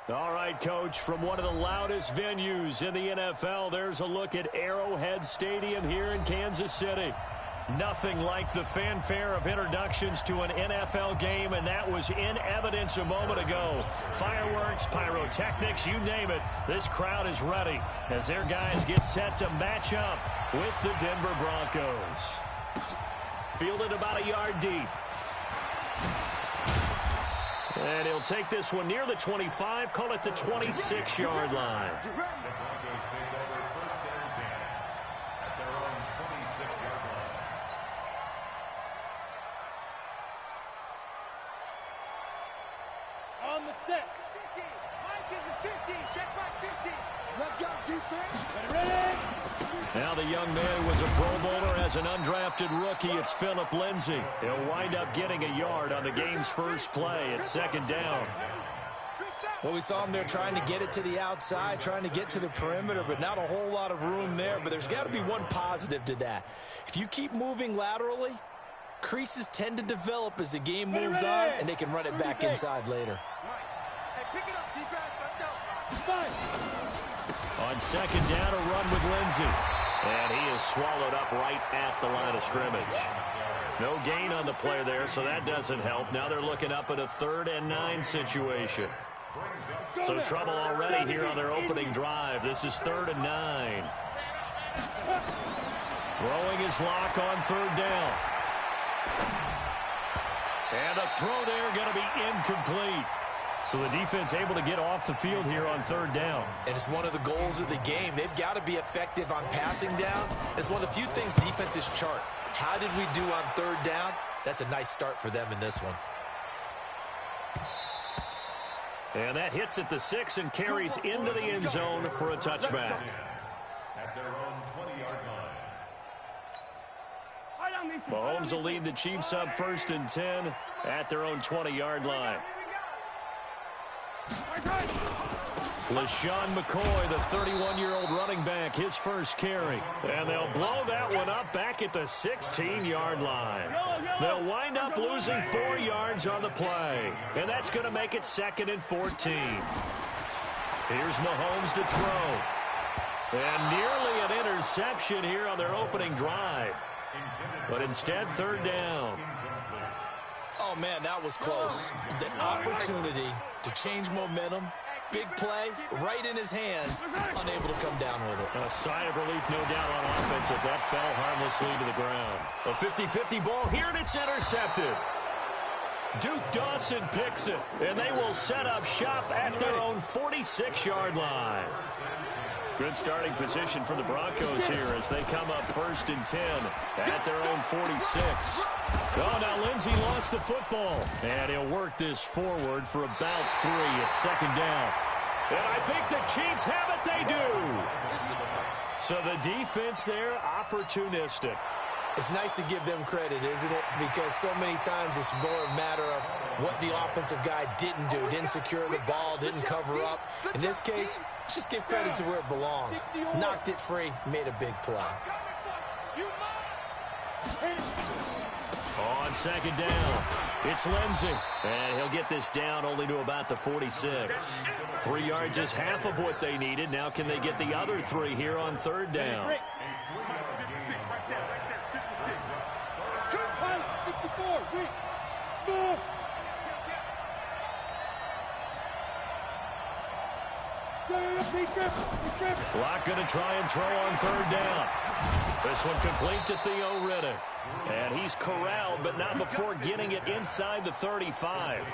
All right, Coach, from one of the loudest venues in the NFL, there's a look at Arrowhead Stadium here in Kansas City. Nothing like the fanfare of introductions to an NFL game, and that was in evidence a moment ago. Fireworks, pyrotechnics, you name it. This crowd is ready as their guys get set to match up with the Denver Broncos. Fielded about a yard deep. And he'll take this one near the 25, call it the 26-yard line. The Broncos take over first and 10 at their own 26-yard line. On the set. 50. Mike is a 50. Check back 50. Let's go, defense. Ready? Now the young man was a Pro Bowler as an undrafted rookie. It's Phillip Lindsay. He'll wind up getting a yard on the game's first play. It's second down. Well, we saw him there trying to get it to the outside, trying to get to the perimeter, but not a whole lot of room there. But there's got to be one positive to that. If you keep moving laterally, creases tend to develop as the game moves on, and they can run it back inside later. Hey, pick it up, defense. Let's go. On second down, a run with Lindsay. And he is swallowed up right at the line of scrimmage. No gain on the play there, so that doesn't help. Now they're looking up at a 3rd and 9 situation. So trouble already here on their opening drive. This is 3rd and 9. Throwing his lock on 3rd down. And a throw there going to be incomplete. So the defense able to get off the field here on 3rd down. And it's one of the goals of the game. They've got to be effective on passing downs. It's one of the few things defenses chart. How did we do on 3rd down? That's a nice start for them in this one. And that hits at the 6 and carries into the end zone for a touchback. At their own 20-yard line. Mahomes will lead the Chiefs up 1st and 10 at their own 20-yard line. LaShawn McCoy, the 31-year-old running back, his first carry. And they'll blow that one up back at the 16-yard line. They'll wind up losing 4 yards on the play. And that's going to make it 2nd and 14. Here's Mahomes to throw. And nearly an interception here on their opening drive. But instead, 3rd down. Oh, man, that was close. The opportunity to change momentum, big play, right in his hands, unable to come down with it. A sigh of relief, no doubt, on offense if that fell harmlessly to the ground. A 50-50 ball here, and it's intercepted. Duke Dawson picks it, and they will set up shop at their own 46-yard line. Good starting position for the Broncos here as they come up 1st and 10 at their own 46. Oh, now Lindsay lost the football. And he'll work this forward for about 3 at 2nd down. And I think the Chiefs have it. They do. So the defense there, opportunistic. It's nice to give them credit, isn't it? Because so many times it's more a matter of what the offensive guy didn't do. Didn't secure the ball, didn't cover up. In this case, let's just give credit to where it belongs. Knocked it free, made a big play. On 2nd down, it's Lindsay. And he'll get this down only to about the 46. 3 yards is half of what they needed. Now can they get the other 3 here on 3rd down? 56 right there, 56. 64, small. Locke going to try and throw on 3rd down. This one complete to Theo Riddick. And he's corralled, but not before getting it inside the 35.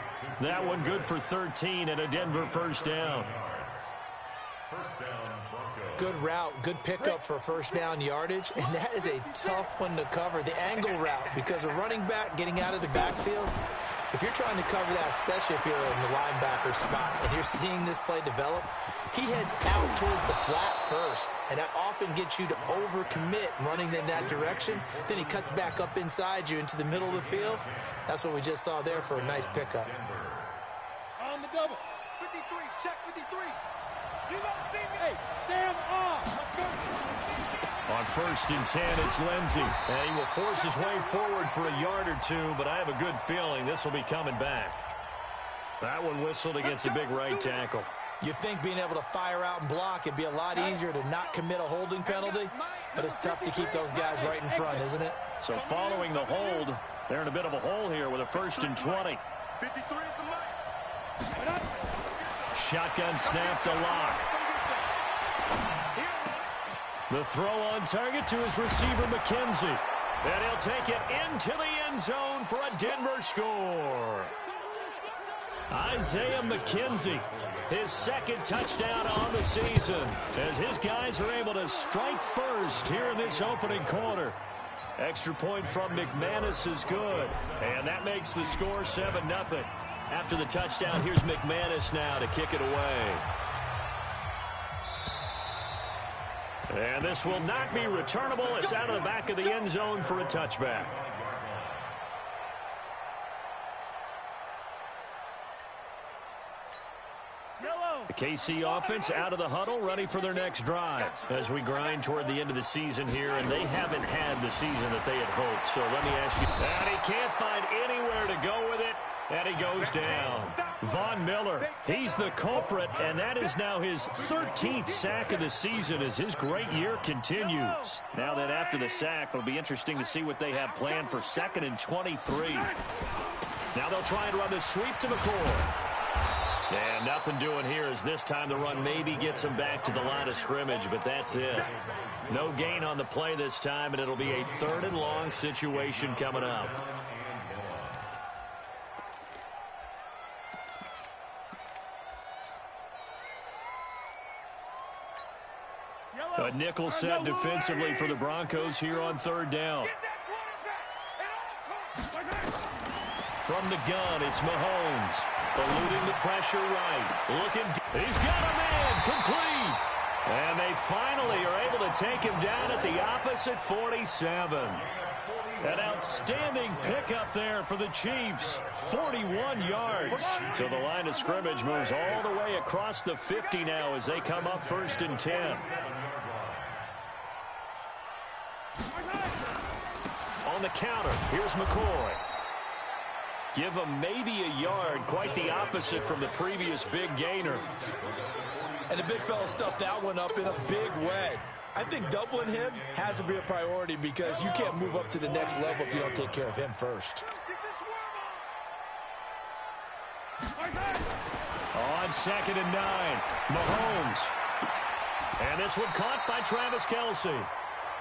That one good for 13 and a Denver 1st down. First down, Broncos. Good route, good pickup for 1st down yardage, and that is a tough one to cover. The angle route, because a running back getting out of the backfield, if you're trying to cover that, especially if you're in the linebacker spot and you're seeing this play develop, he heads out towards the flat first, and that often gets you to overcommit running in that direction. Then he cuts back up inside you into the middle of the field. That's what we just saw there for a nice pickup. On the double. 53, check 53. You don't see me. Hey, stand off. Let's go. On 1st and 10, it's Lindsay. And he will force his way forward for a yard or 2, but I have a good feeling this will be coming back. That one whistled against a big right tackle. You'd think being able to fire out and block, it'd be a lot easier to not commit a holding penalty, but it's tough to keep those guys right in front, isn't it? So following the hold, they're in a bit of a hole here with a 1st and 20. 53 at the mic. Shotgun snap to Locke. The throw on target to his receiver, McKenzie. And he'll take it into the end zone for a Denver score. Isaiah McKenzie, his 2nd touchdown on the season, as his guys are able to strike first here in this opening quarter. Extra point from McManus is good, and that makes the score 7-0. After the touchdown, here's McManus now to kick it away. And this will not be returnable. It's out of the back of the end zone for a touchback. The KC offense out of the huddle, ready for their next drive as we grind toward the end of the season here, and they haven't had the season that they had hoped. So let me ask you, and he can't find anywhere to go with it, and he goes down. Von Miller, he's the culprit, and that is now his 13th sack of the season as his great year continues. Now that after the sack, it'll be interesting to see what they have planned for 2nd and 23. Now they'll try and run the sweep to McCoy. And nothing doing here as this time the run maybe gets him back to the line of scrimmage, but that's it. No gain on the play this time, and it'll be a 3rd and long situation coming up. A nickel set defensively for the Broncos here on 3rd down. From the gun, it's Mahomes. Eluding the pressure right. He's got a man complete. And they finally are able to take him down at the opposite 47. An outstanding pickup there for the Chiefs. 41 yards. So the line of scrimmage moves all the way across the 50 now as they come up 1st and 10. On the counter, here's McCoy. Give him maybe a yard, quite the opposite from the previous big gainer. And the big fella stuffed that one up in a big way. I think doubling him has to be a priority because you can't move up to the next level if you don't take care of him first. On 2nd and 9, Mahomes. And this one caught by Travis Kelce.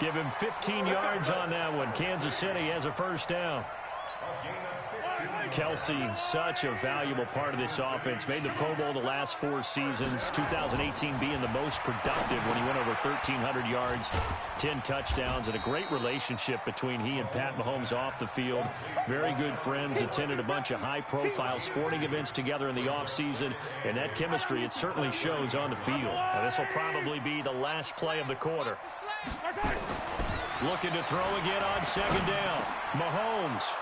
Give him 15 yards on that one. Kansas City has a 1st down. Kelce, such a valuable part of this offense. Made the Pro Bowl the last 4 seasons. 2018 being the most productive when he went over 1,300 yards, 10 touchdowns, and a great relationship between he and Pat Mahomes off the field. Very good friends. Attended a bunch of high-profile sporting events together in the offseason, and that chemistry, it certainly shows on the field. Now, this will probably be the last play of the quarter. Looking to throw again on 2nd down. Mahomes.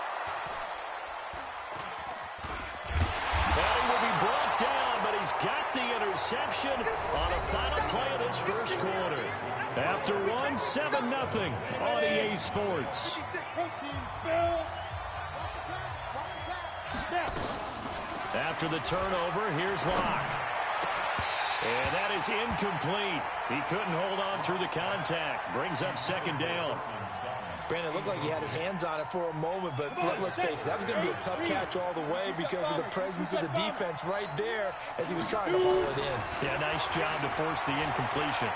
Brought down, but he's got the interception on the final play of this 1st quarter. After one, 7-0 on EA Sports. After the turnover, here's Locke. And that is incomplete. He couldn't hold on through the contact. Brings up 2nd down. Brandon, it looked like he had his hands on it for a moment, but let's face it, that was going to be a tough catch all the way because of the presence of the defense right there as he was trying to haul it in. Yeah, nice job to force the incompletion.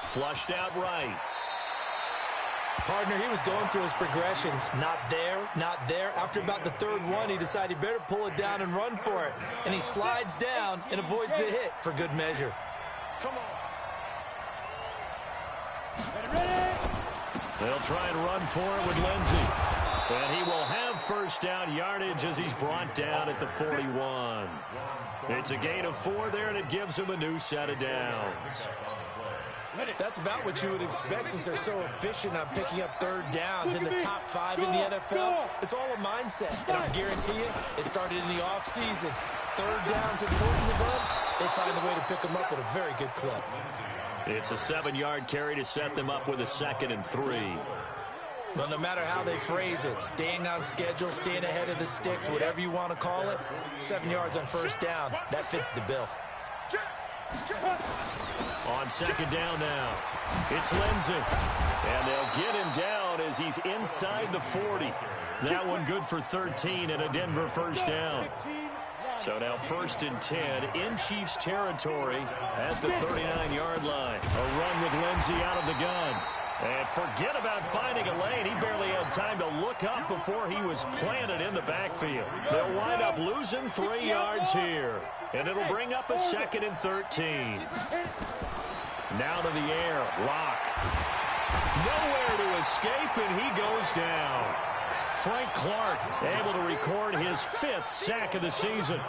Flushed out right. Partner, he was going through his progressions. Not there, not there. After about the 3rd one, he decided he better pull it down and run for it. And he slides down and avoids the hit for good measure. Come on. They'll try and run for it with Lindsey. And he will have 1st down yardage as he's brought down at the 41. It's a gain of 4 there, and it gives him a new set of downs. That's about what you would expect since they're so efficient on picking up 3rd downs in the top 5 in the NFL. It's all a mindset, and I guarantee you it started in the offseason. 3rd down's important to them. They find a way to pick them up at a very good clip. It's a 7-yard carry to set them up with a 2nd and 3. Well, no matter how they phrase it, staying on schedule, staying ahead of the sticks, whatever you want to call it, 7 yards on first down, that fits the bill. On second down now, it's Lindsey. And they'll get him down as he's inside the 40. That one good for 13 and a Denver first down. So now 1st and 10 in Chiefs territory at the 39-yard line. A run with Lindsey out of the gun. And forget about finding a lane. He barely had time to look up before he was planted in the backfield. They'll wind up losing 3 yards here. And it'll bring up a 2nd and 13. Now to the air. Lock. Nowhere to escape, and he goes down. Frank Clark able to record his 5th sack of the season.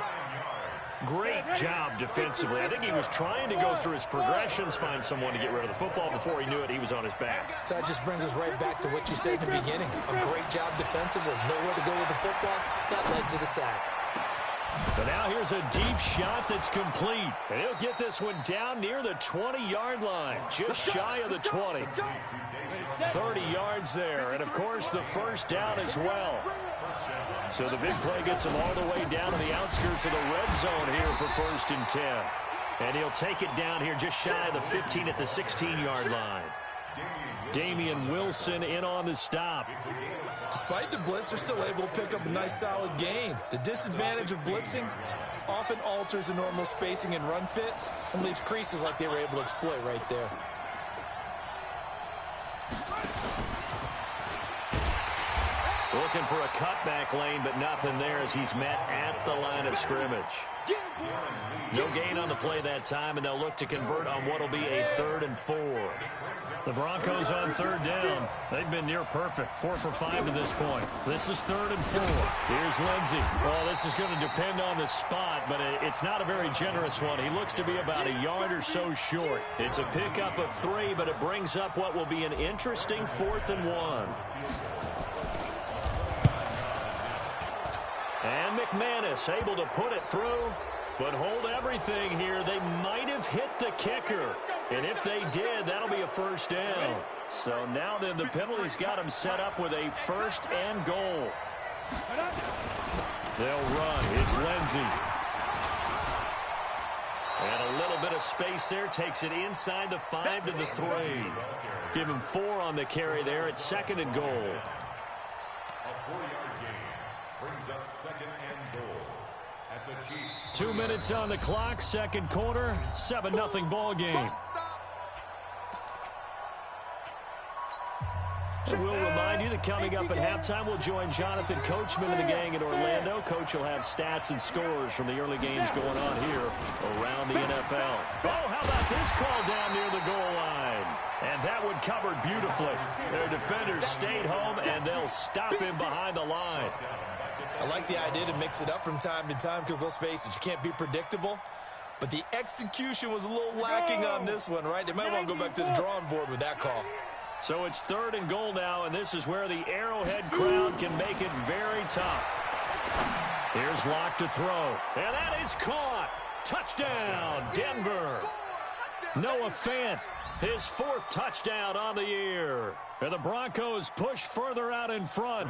Great job defensively. I think he was trying to go through his progressions, find someone to get rid of the football. Before he knew it, he was on his back. So that just brings us right back to what you said in the beginning. A great job defensively. Nowhere to go with the football. That led to the sack. But now here's a deep shot that's complete. And he'll get this one down near the 20-yard line, just shy of the 20. 30 yards there, and of course the first down as well. So the big play gets him all the way down to the outskirts of the red zone here for 1st and 10. And he'll take it down here just shy of the 15 at the 16-yard line. Damian Wilson in on the stop. Despite the blitz, they're still able to pick up a nice solid gain. The disadvantage of blitzing often alters the normal spacing and run fits and leaves creases like they were able to exploit right there. Looking for a cutback lane, but nothing there as he's met at the line of scrimmage. No gain on the play that time, and they'll look to convert on what will be a 3rd and 4. The Broncos on 3rd down. They've been near perfect, 4 for 5 to this point. This is 3rd and 4. Here's Lindsey. Well, this is going to depend on the spot, but it's not a very generous one. He looks to be about a yard or so short. It's a pickup of 3, but it brings up what will be an interesting 4th and 1. And McManus able to put it through, but hold everything here. They might have hit the kicker. And if they did, that'll be a first down. So now then the penalty's got them set up with a 1st and goal. They'll run. It's Lindsey. And a little bit of space there. Takes it inside the 5 to the 3. Give him 4 on the carry there. It's 2nd and goal. A 4-yard gain brings up 2nd and goal at the Chiefs. 2 minutes on the clock, 2nd quarter, 7-0 ball game. We'll remind you that coming up at halftime, we'll join Jonathan Coachman and the gang in Orlando. Coach will have stats and scores from the early games going on here around the NFL. Oh, how about this call down near the goal line? And that one covered beautifully. Their defenders stayed home, and they'll stop him behind the line. I like the idea to mix it up from time to time because, let's face it, you can't be predictable. But the execution was a little lacking on this one, right? They might want to go back to the drawing board with that call. So it's 3rd and goal now, and this is where the Arrowhead crowd can make it very tough. Here's Locke to throw, and that is caught. Touchdown, Denver. Noah Fant, his 4th touchdown on the year. And the Broncos push further out in front.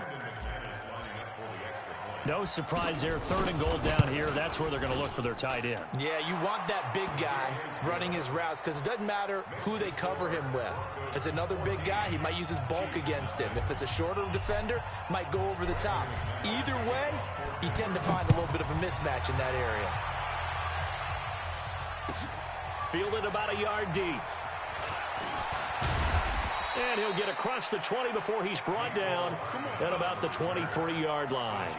No surprise there, 3rd and goal down here. That's where they're going to look for their tight end. Yeah, you want that big guy running his routes because it doesn't matter who they cover him with. If it's another big guy, he might use his bulk against him. If it's a shorter defender, might go over the top. Either way, you tend to find a little bit of a mismatch in that area. Fielded about a yard deep. And he'll get across the 20 before he's brought down at about the 23-yard line.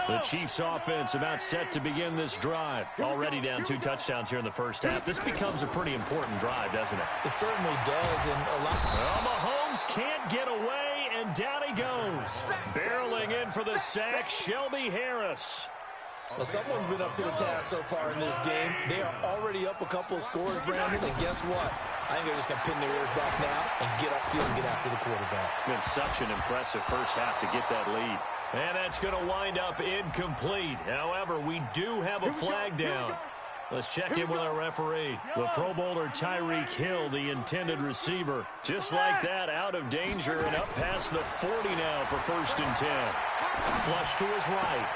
The Chiefs offense about set to begin this drive. Already down 2 touchdowns here in the first half. This becomes a pretty important drive, doesn't it? It certainly does. And a lot. Well, Mahomes can't get away, and down he goes. Barreling in for the sack, Shelby Harris. Well, someone's been up to the task so far in this game. They are already up a couple of scores, Brandon, and guess what? I think they're just going to pin their ears back now and get upfield and get after the quarterback. Been such an impressive first half to get that lead. And that's going to wind up incomplete. However, we do have a flag down. Let's check in with our referee. The Pro Bowler Tyreek Hill, the intended receiver. Just like that, out of danger and up past the 40 now for 1st and 10. Flush to his right.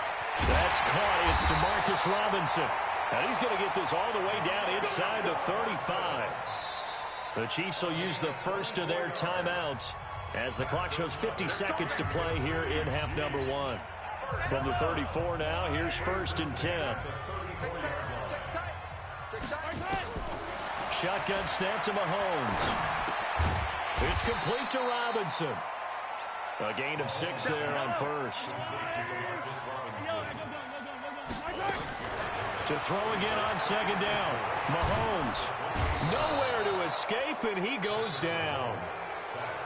That's caught. It's DeMarcus Robinson. And he's going to get this all the way down inside the 35. The Chiefs will use the first of their timeouts as the clock shows 50 seconds to play here in half number 1. From the 34 now, here's 1st and 10. Shotgun snap to Mahomes. It's complete to Robinson. A gain of 6 there on 1st. To throw again on 2nd down. Mahomes. Nowhere to escape, and he goes down.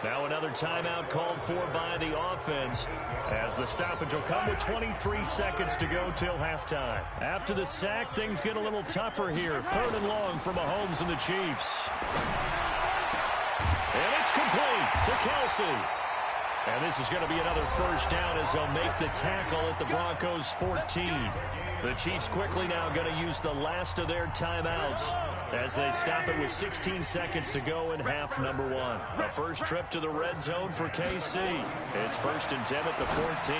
Now another timeout called for by the offense as the stoppage will come with 23 seconds to go till halftime. After the sack, things get a little tougher here. 3rd and long for Mahomes and the Chiefs. And it's complete to Kelsey. And this is going to be another 1st down as they'll make the tackle at the Broncos' 14. The Chiefs quickly now going to use the last of their timeouts as they stop it with 16 seconds to go in half number 1. A first trip to the red zone for KC. It's 1st and 10 at the 14.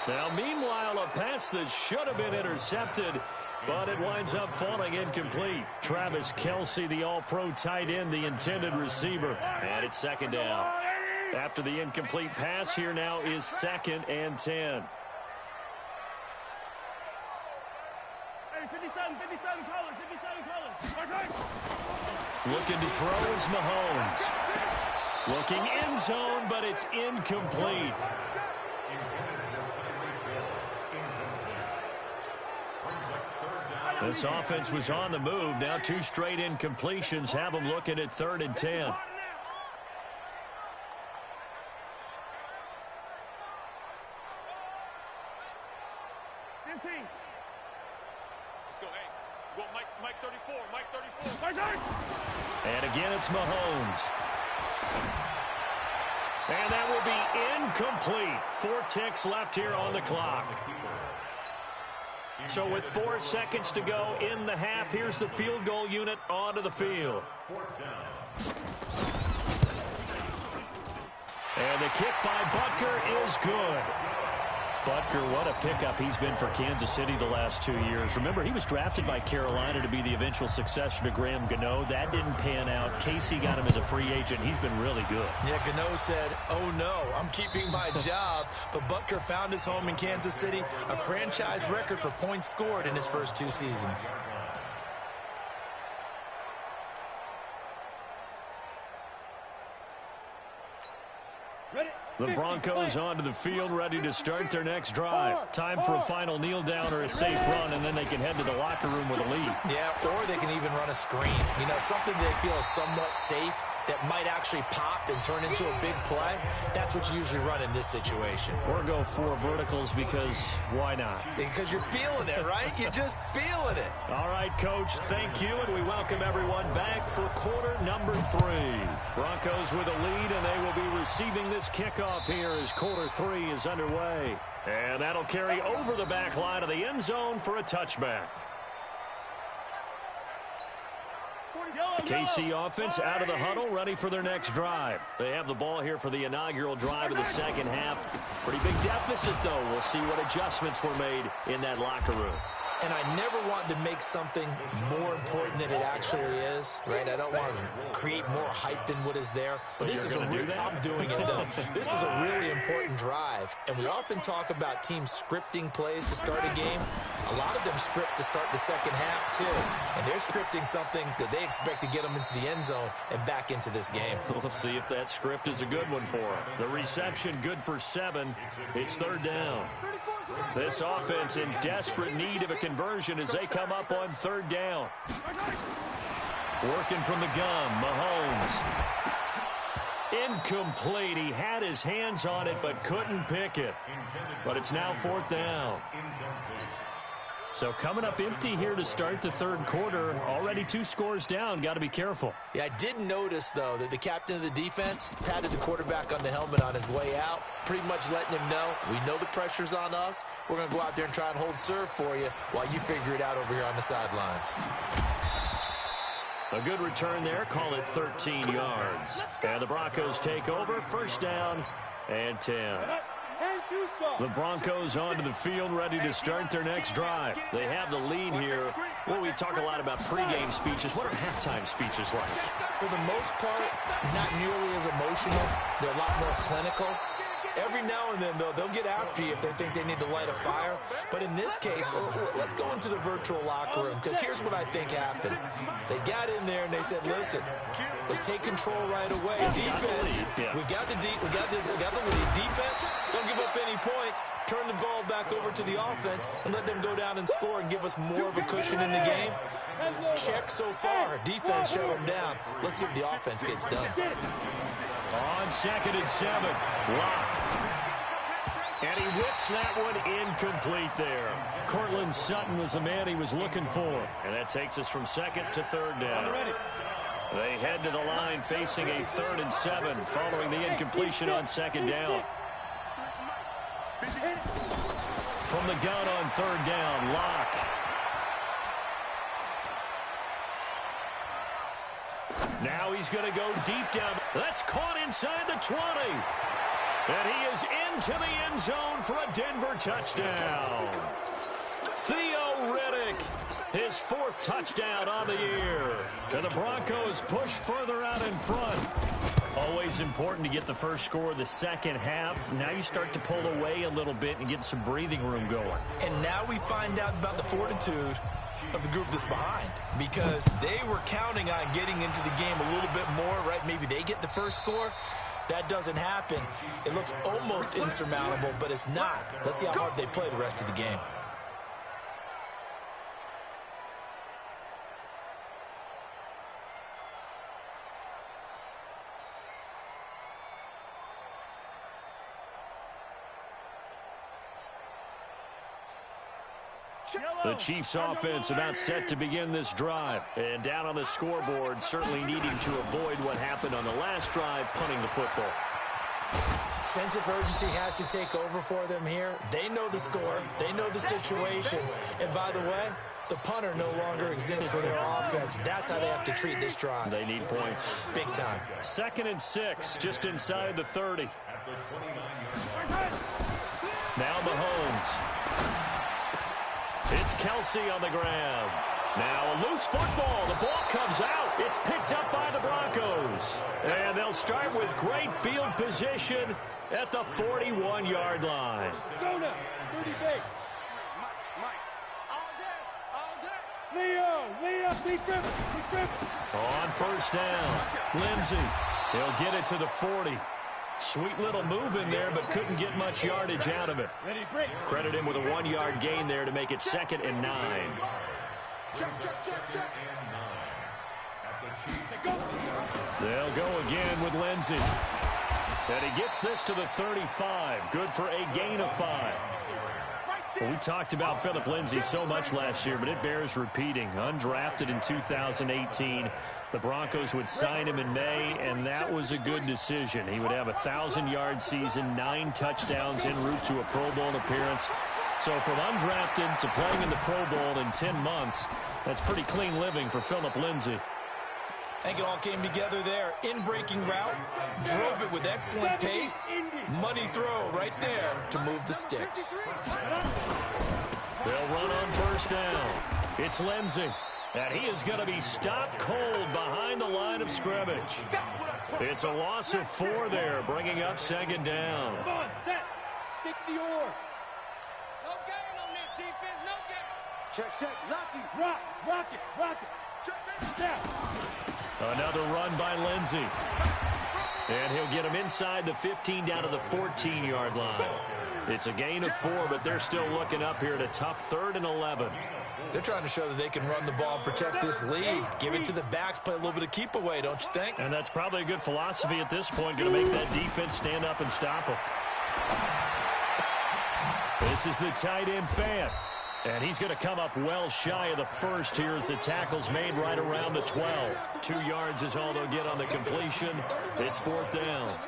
Now, meanwhile, a pass that should have been intercepted, but it winds up falling incomplete. Travis Kelce, the all-pro tight end, the intended receiver. And it's 2nd down. After the incomplete pass, here now is 2nd and 10. 57 colors. Looking to throw is Mahomes. Looking end zone, but it's incomplete. This offense was on the move. Now 2 straight incompletions have them looking at 3rd and 10. And again, it's Mahomes. And that will be incomplete. 4 ticks left here on the clock. So with 4 seconds to go in the half, here's the field goal unit onto the field. And the kick by Butker is good. Butker, what a pickup he's been for Kansas City the last 2 years. Remember, he was drafted by Carolina to be the eventual successor to Graham Gano. That didn't pan out. Casey got him as a free agent. He's been really good. Yeah, Gano said, oh no, I'm keeping my job. But Butker found his home in Kansas City, a franchise record for points scored in his first 2 seasons. The Broncos onto the field, ready to start their next drive. Time for a final kneel down or a safe run, and then they can head to the locker room with a lead. Yeah, or they can even run a screen. You know, something they feel is somewhat safe that might actually pop and turn into a big play. That's what you usually run in this situation. Or go 4 verticals because why not? Because you're feeling it, right? You're just feeling it. All right, Coach, thank you, and we welcome everyone back for quarter number 3. Broncos with a lead, and they will be receiving this kickoff here as quarter 3 is underway. And that'll carry over the back line of the end zone for a touchback. KC offense out of the huddle, ready for their next drive. They have the ball here for the inaugural drive of the second half. Pretty big deficit, though. We'll see what adjustments were made in that locker room. And I never want to make something more important than it actually is, right? I don't want to create more hype than what is there. But this is I'm doing it, though. This is a really important drive. And we often talk about teams scripting plays to start a game. A lot of them script to start the second half, too. And they're scripting something that they expect to get them into the end zone and back into this game. We'll see if that script is a good one for them. The reception good for 7. It's 3rd down. This offense in desperate need of a conversion as they come up on 3rd down. Working from the gun, Mahomes. Incomplete. He had his hands on it but couldn't pick it. But it's now 4th down. So coming up empty here to start the third quarter. Already 2 scores down. Got to be careful. Yeah, I did notice, though, that the captain of the defense patted the quarterback on the helmet on his way out, pretty much letting him know, we know the pressure's on us. We're going to go out there and try and hold serve for you while you figure it out over here on the sidelines. A good return there. Call it 13 yards. And the Broncos take over. First down and 10. The Broncos onto the field, ready to start their next drive. They have the lead here. Well, we talk a lot about pregame speeches. What are halftime speeches like? For the most part, not nearly as emotional. They're a lot more clinical. Every now and then, though, they'll get after you if they think they need to light a fire. But in this case, let's go into the virtual locker room, because here's what I think happened. They got in there and they said, listen, let's take control right away. Defense, we've got the lead. Defense, don't give up any points. Turn the ball back over to the offense and let them go down and score and give us more of a cushion in the game. Check so far. Defense shut them down. Let's see if the offense gets done. On 2nd and 7, Locke. And he whips that one incomplete there. Cortland Sutton was the man he was looking for. And that takes us from 2nd to 3rd down. They head to the line facing a 3rd and 7 following the incompletion on 2nd down. From the gun on 3rd down, Locke. Now he's going to go deep down. That's caught inside the 20. And he is into the end zone for a Denver touchdown. Theo Riddick, his 4th touchdown on the year. And the Broncos push further out in front. Always important to get the first score of the second half. Now you start to pull away a little bit and get some breathing room going. And now we find out about the fortitude of the group that's behind, because they were counting on getting into the game a little bit more, right? Maybe they get the first score. That doesn't happen. It looks almost insurmountable, but it's not. Let's see how hard they play the rest of the game. The Chiefs offense about set to begin this drive. And down on the scoreboard, certainly needing to avoid what happened on the last drive, punting the football. Sense of urgency has to take over for them here. They know the score. They know the situation. And by the way, the punter no longer exists for their offense. That's how they have to treat this drive. They need points. Big time. 2nd and 6, just inside the 30. Now Mahomes. It's Kelsey on the ground. Now a loose football. The ball comes out. It's picked up by the Broncos. And they'll start with great field position at the 41-yard line. Go now. 30 base. Leo, be Griffin. On first down, Lindsey. He'll get it to the 40. Sweet little move in there, but couldn't get much yardage out of it. Credit him with a 1-yard gain there to make it 2nd and 9. Check. They'll go again with Lindsey. And he gets this to the 35. Good for a gain of 5. Well, we talked about Phillip Lindsay so much last year, but it bears repeating. Undrafted in 2018. The Broncos would sign him in May, and that was a good decision. He would have a 1,000-yard season, 9 touchdowns en route to a Pro Bowl appearance. So from undrafted to playing in the Pro Bowl in 10 months, that's pretty clean living for Phillip Lindsay. I think it all came together there. In-breaking route, drove it with excellent pace. Money throw right there to move the sticks. They'll run on first down. It's Lindsey. And he is going to be stopped cold behind the line of scrimmage. It's a loss of 4 there, bringing up 2nd down. Come on, set. 60 or. No gain on this defense, no gain. Check. Rock it. Another run by Lindsey. And he'll get him inside the 15 down to the 14-yard line. It's a gain of 4, but they're still looking up here at a tough 3rd and 11. They're trying to show that they can run the ball and protect this lead. Give it to the backs, play a little bit of keep away, don't you think? And that's probably a good philosophy at this point, going to make that defense stand up and stop them. This is the tight end fan. And he's going to come up well shy of the first here as the tackle's made right around the 12. 2 yards is all they'll get on the completion. It's 4th down.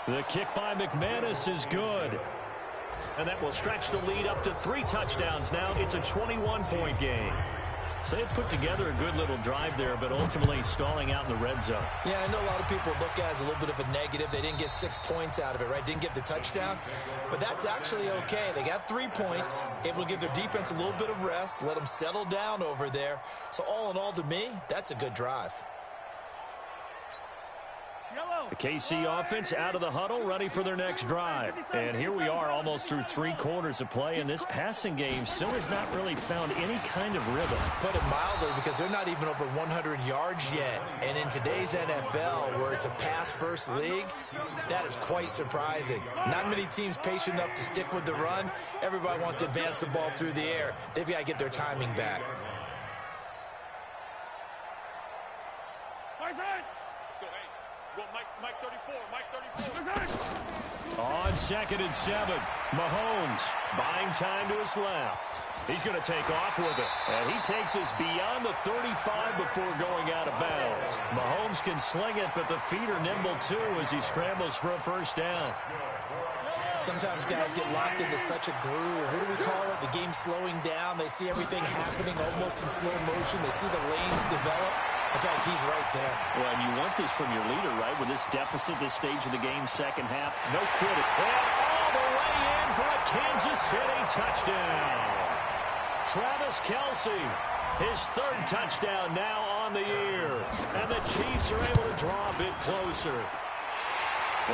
The kick by McManus is good. And that will stretch the lead up to 3 touchdowns now. It's a 21-point game. So they put together a good little drive there, but ultimately stalling out in the red zone. Yeah, I know a lot of people look at it as a little bit of a negative. They didn't get 6 points out of it, right? Didn't get the touchdown. But that's actually okay. They got 3 points, able to give their defense a little bit of rest, let them settle down over there. So all in all, to me, that's a good drive. The KC offense out of the huddle, ready for their next drive. And here we are almost through 3 quarters of play, and this passing game still has not really found any kind of rhythm. Put it mildly, because they're not even over 100 yards yet. And in today's NFL, where it's a pass-first league, that is quite surprising. Not many teams patient enough to stick with the run. Everybody wants to advance the ball through the air. They've got to get their timing back. On 2nd and 7, Mahomes buying time to his left. He's going to take off with it. And he takes us beyond the 35 before going out of bounds. Mahomes can sling it, but the feet are nimble too as he scrambles for a first down. Sometimes guys get locked into such a groove. What do we call it? The game slowing down. They see everything happening almost in slow motion. They see the lanes develop. I feel like he's right there. Well, and you want this from your leader, right? With this deficit, this stage of the game, second half. No quitting. And all the way in for a Kansas City touchdown. Travis Kelce, his 3rd touchdown now on the year. And the Chiefs are able to draw a bit closer.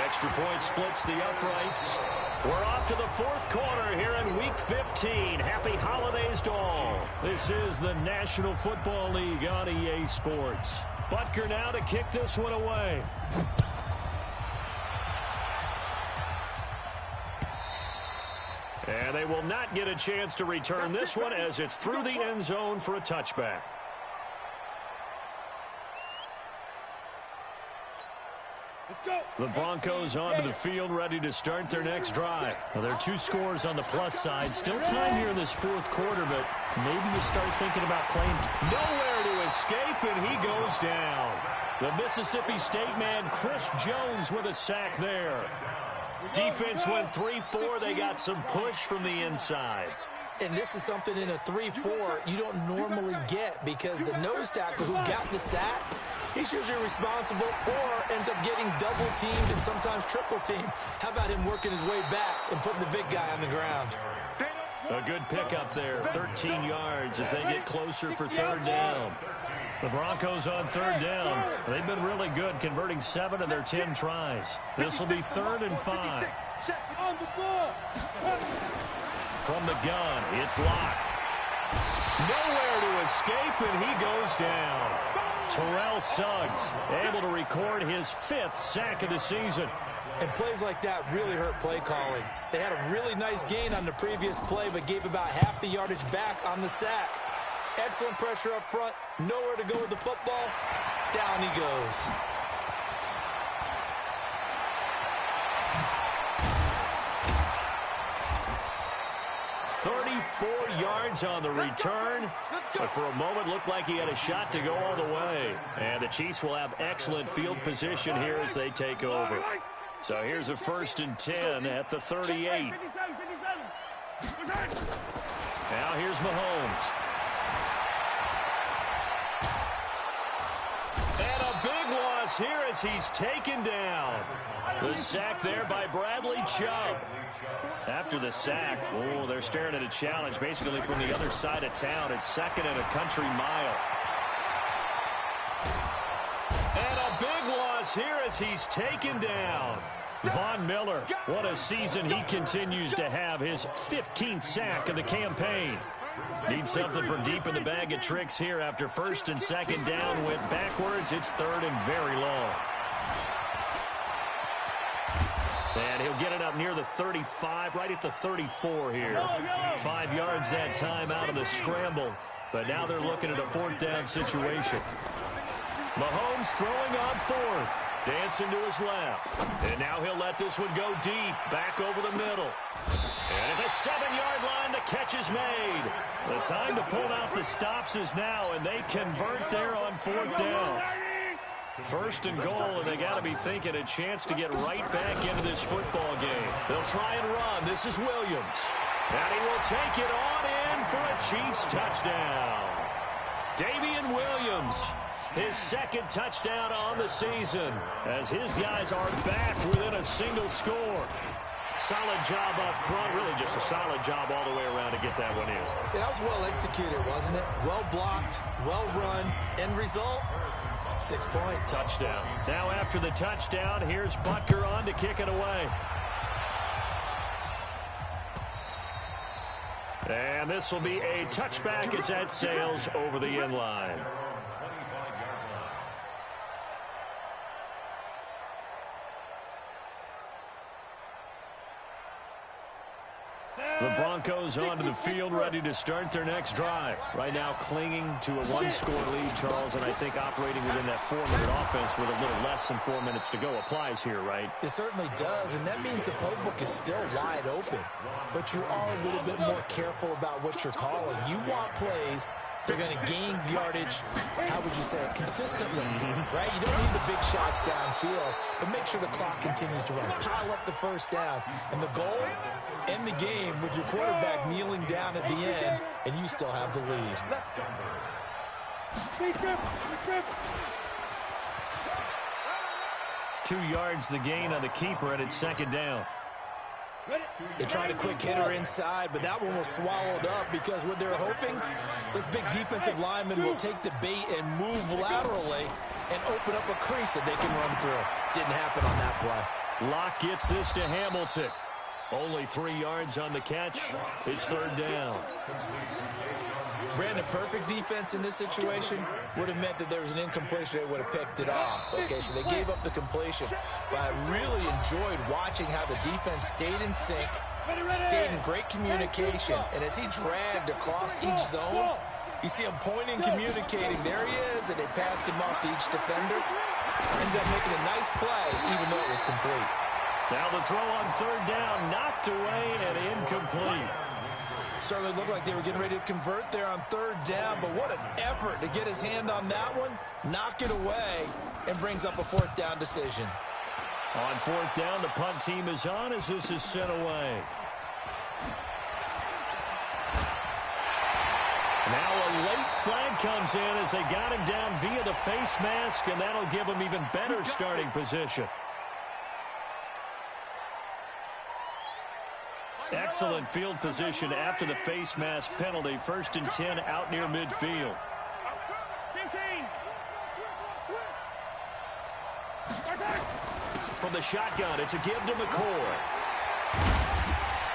Extra point splits the uprights. We're off to the 4th quarter here in Week 15. Happy holidays to all. This is the National Football League on EA Sports. Butker now to kick this one away. And they will not get a chance to return this one as it's through the end zone for a touchback. The Broncos onto the field, ready to start their next drive. Now, there are 2 scores on the plus side. Still time here in this 4th quarter, but maybe you start thinking about playing. Nowhere to escape, and he goes down. The Mississippi State man, Chris Jones, with a sack there. Defense went 3-4. They got some push from the inside. And this is something in a 3-4 you don't normally get, because the nose tackle who got the sack, he's usually responsible or ends up getting double-teamed and sometimes triple-teamed. How about him working his way back and putting the big guy on the ground? A good pickup there, 13 yards as they get closer for 3rd down. The Broncos on 3rd down. They've been really good, converting 7 of their 10 tries. This will be 3rd and 5. From the gun, it's Locke. Nowhere to escape, and he goes down. Terrell Suggs able to record his 5th sack of the season. And plays like that really hurt play calling. They had a really nice gain on the previous play, but gave about half the yardage back on the sack. Excellent pressure up front. Nowhere to go with the football. Down he goes. Yards on the return, but for a moment looked like he had a shot to go all the way. And the Chiefs will have excellent field position here as they take over. So here's a 1st and 10 at the 38. Now here's Mahomes. And a big loss here as he's taken down. The sack there by Bradley Chubb. After the sack, oh, they're staring at a challenge basically from the other side of town. It's 2nd and a country mile. And a big loss here as he's taken down. Von Miller, what a season he continues to have. His 15th sack of the campaign. Needs something from deep in the bag of tricks here after 1st and 2nd down. Went backwards. It's 3rd and very long. And he'll get it up near the 35, right at the 34 here. 5 yards that time out of the scramble. But now they're looking at a 4th down situation. Mahomes throwing on 4th. Dancing to his left. And now he'll let this one go deep. Back over the middle. And at the 7-yard line, the catch is made. The time to pull out the stops is now, and they convert there on 4th down. First and goal, and they got to be thinking a chance to get right back into this football game. They'll try and run. This is Williams. And he will take it on in for a Chiefs touchdown. Damian Williams, his 2nd touchdown on the season, as his guys are back within a single score. Solid job up front, really just a solid job all the way around to get that one in. Yeah, that was well executed, wasn't it? Well blocked, well run. End result, 6 points. Touchdown. Now after the touchdown, here's Butker on to kick it away. And this will be a touchback as that sails over the end line. The Broncos onto the field, ready to start their next drive. Right now clinging to a 1-score lead, Charles, and I think operating within that 4-minute offense with a little less than 4 minutes to go applies here, right? It certainly does, and that means the playbook is still wide open. But you are a little bit more careful about what you're calling. You want plays they're going to gain yardage, how would you say it, consistently, right? You don't need the big shots downfield, but make sure the clock continues to run. Pile up the first downs. And the goal, end the game with your quarterback kneeling down at the end, and you still have the lead. 2 yards the gain on the keeper, and it's 2nd down. They tried a quick hitter inside, but that one was swallowed up because what they're hoping, this big defensive lineman will take the bait and move laterally and open up a crease that they can run through. Didn't happen on that play. Locke gets this to Hamilton. Only 3 yards on the catch. It's 3rd down. Brandon, perfect defense in this situation would have meant that there was an incompletion. They would have picked it off. Okay, so they gave up the completion. But I really enjoyed watching how the defense stayed in sync, stayed in great communication. And as he dragged across each zone, you see him pointing, communicating. There he is, and they passed him off to each defender. Ended up making a nice play, even though it was complete. Now the throw on 3rd down, knocked away and incomplete. Certainly looked like they were getting ready to convert there on 3rd down, but what an effort to get his hand on that one, knock it away, and brings up a 4th down decision. On 4th down, the punt team is on as this is sent away. Now a late flag comes in as they got him down via the face mask, and that'll give him even better starting position. Excellent field position after the face mask penalty. 1st and 10 out near midfield. From the shotgun, it's a give to McCoy.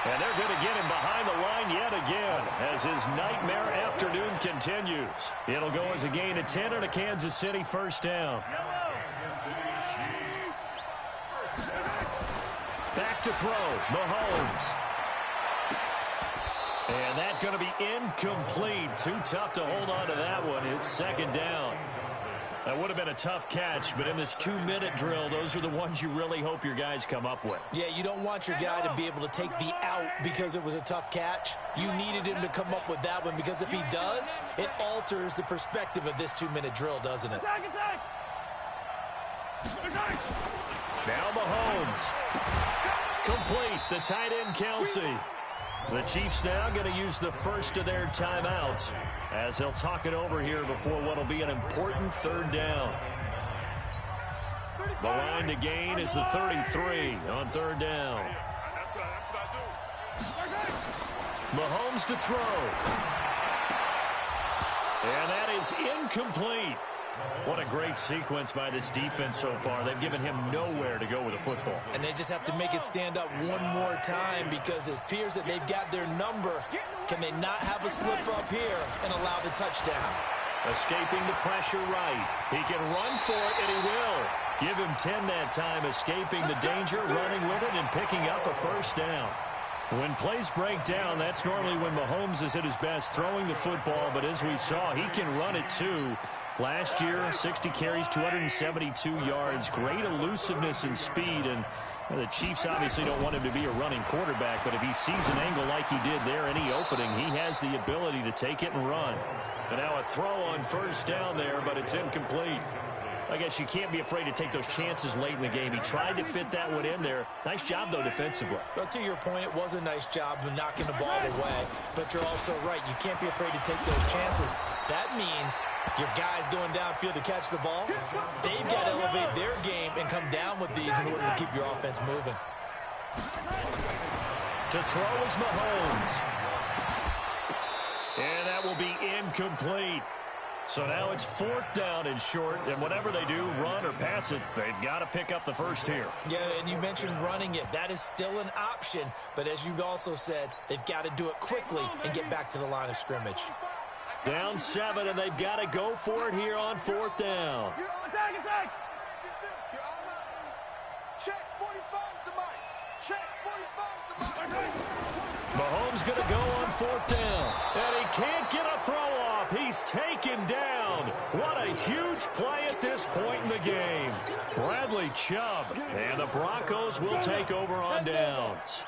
And they're going to get him behind the line yet again as his nightmare afternoon continues. It'll go as a gain of 10 and a Kansas City 1st down. Back to throw, Mahomes. And that's going to be incomplete. Too tough to hold on to that one. It's 2nd down. That would have been a tough catch, but in this 2-minute drill, those are the ones you really hope your guys come up with. Yeah, you don't want your guy to be able to take the out because it was a tough catch. You needed him to come up with that one because if he does, it alters the perspective of this 2-minute drill, doesn't it? Now Mahomes. Complete. The tight end, Kelsey. The Chiefs now going to use the first of their timeouts as they'll talk it over here before what will be an important 3rd down. The line to gain is the 33 on 3rd down. Mahomes to throw. And that is incomplete. What a great sequence by this defense so far. They've given him nowhere to go with the football. And they just have to make it stand up one more time because it appears that they've got their number. Can they not have a slip up here and allow the touchdown? Escaping the pressure right. He can run for it, and he will. Give him 10 that time, escaping the danger, running with it, and picking up a 1st down. When plays break down, that's normally when Mahomes is at his best throwing the football, but as we saw, he can run it too. Last year, 60 carries, 272 yards, great elusiveness and speed, and the Chiefs obviously don't want him to be a running quarterback, but if he sees an angle like he did there, any opening, he has the ability to take it and run. And now a throw on first down there, but it's incomplete. I guess you can't be afraid to take those chances late in the game. He tried to fit that one in there. Nice job, though, defensively. But to your point, it was a nice job of knocking the ball away. But you're also right. You can't be afraid to take those chances. That means your guys going downfield to catch the ball, they've got to elevate their game and come down with these in order to keep your offense moving. To throw is Mahomes. And that will be incomplete. So now it's 4th down and short, and whatever they do, run or pass it, they've got to pick up the first here. Yeah, and you mentioned running it. That is still an option, but as you also said, they've got to do it quickly and get back to the line of scrimmage. Down 7, and they've got to go for it here on 4th down. Attack! Check 45 to Mike. Check 45 to Mike. Mahomes going to go on 4th down, and he can't get a throw off. He's taken down. What a huge play at this point in the game. Bradley Chubb, and the Broncos will take over on downs.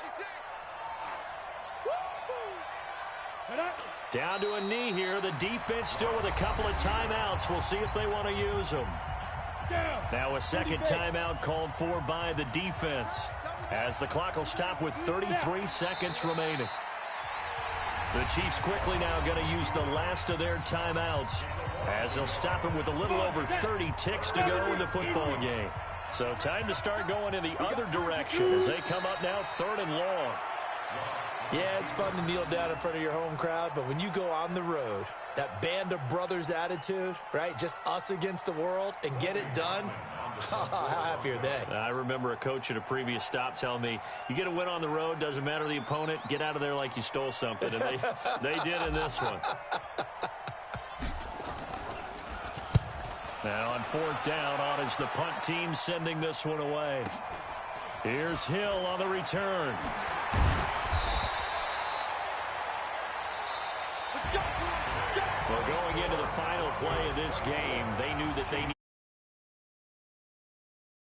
Down to a knee here. The defense still with a couple of timeouts. We'll see if they want to use them. Now a second timeout called for by the defense, as the clock will stop with 33 seconds remaining. The Chiefs quickly now going to use the last of their timeouts, as they'll stop him with a little over 30 ticks to go in the football game. So time to start going in the other direction as they come up now 3rd and long. Yeah, it's fun to kneel down in front of your home crowd, but when you go on the road, that band of brothers attitude, right, just us against the world, and get it done, how happy are they? I remember a coach at a previous stop telling me, you get a win on the road, doesn't matter the opponent, get out of there like you stole something, and they did in this one. Now on 4th down, on is the punt team sending this one away. Here's Hill on the return. Well, going into the final play of this game, they knew that they